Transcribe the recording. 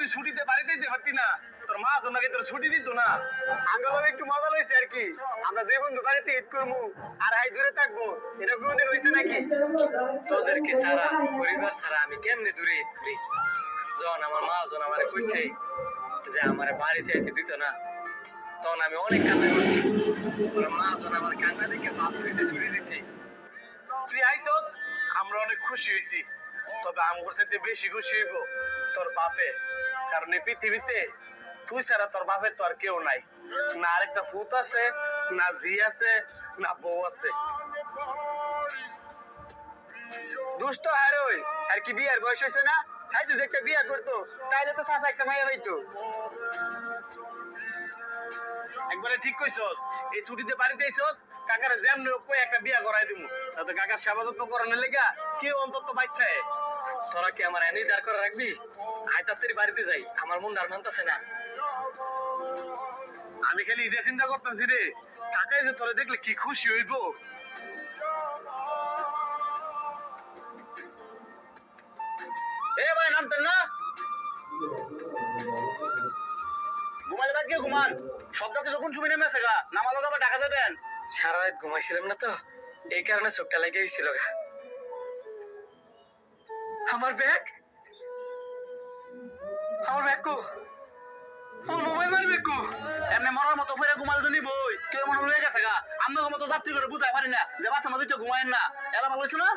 তুই ছুটিতে বাড়িতে দিতে পারতি না তোর মা তোর নাকি তোর ছুটি দিত না আঙ্গলভাবে একটু মজা লইছে আর কি আমরা দুই বন্ধু বাড়িতে ঈদ করবো আর হাই দূরে থাকবো এটা কোনোদিন হয়েছে নাকি তোদেরকে ছাড়া পরিবার ছাড়া আমি কেমনে দূরে ঈদ করি যখন আমার মা যখন আমার কইছে যে আমার বাড়িতে এসে দিত না তখন আমি অনেক কান্না করছি তোর মা যখন আমার কান্না দেখে বাপ হয়েছে ছুটি দিতে তুই আইছস আমরা অনেক খুশি হয়েছি তবে আমার সাথে বেশি খুশি হইব তোর বাপে কারণ এই পৃথিবীতে তুই ছাড়া তোর বাপের তো আর কেউ নাই না আরেকটা ভূত আছে না জি আছে না বউ আছে দুষ্ট হারে ওই আর কি বিয়ের বয়স হয়েছে না তাই তো একটা বিয়ে করতো তাইলে তো চাষা একটা মাইয়া পাইতো একবারে ঠিক কইছস এই ছুটিতে বাড়িতে আইছস কাকার যেমন কই একটা বিয়া করাই দিমু তাতে কাকার সেবা যত্ন করানোর লেগা কেউ অন্তত বাইতে তোরা কি আমার এনে দাঁড় করে রাখবি আয় তাড়াতাড়ি বাড়িতে যাই আমার মন আর মানতেছে না আমি খালি এটা চিন্তা করতেছি রে কাকাই যে তোরে দেখলে কি খুশি হইব এ ভাই নামতেন না ঘুমালে বাদ গিয়ে ঘুমান সব জাতি যখন তুমি নেমে আছে গা নামালো আবার ঢাকা যাবেন সারা রাত ঘুমাইছিলাম না তো এই কারণে চোখটা লেগে গেছিল আমার ব্যাগ কো আমার মোবাইল মারবে কো এমনি মরার মতো ফেরে ঘুমালে তো নিবই কেউ মনে হয়ে গেছে গা আপনার মতো যাত্রী করে বুঝাই পারি না যে বাসা মধ্যে ঘুমায়েন না এলা ভালো হয়েছে না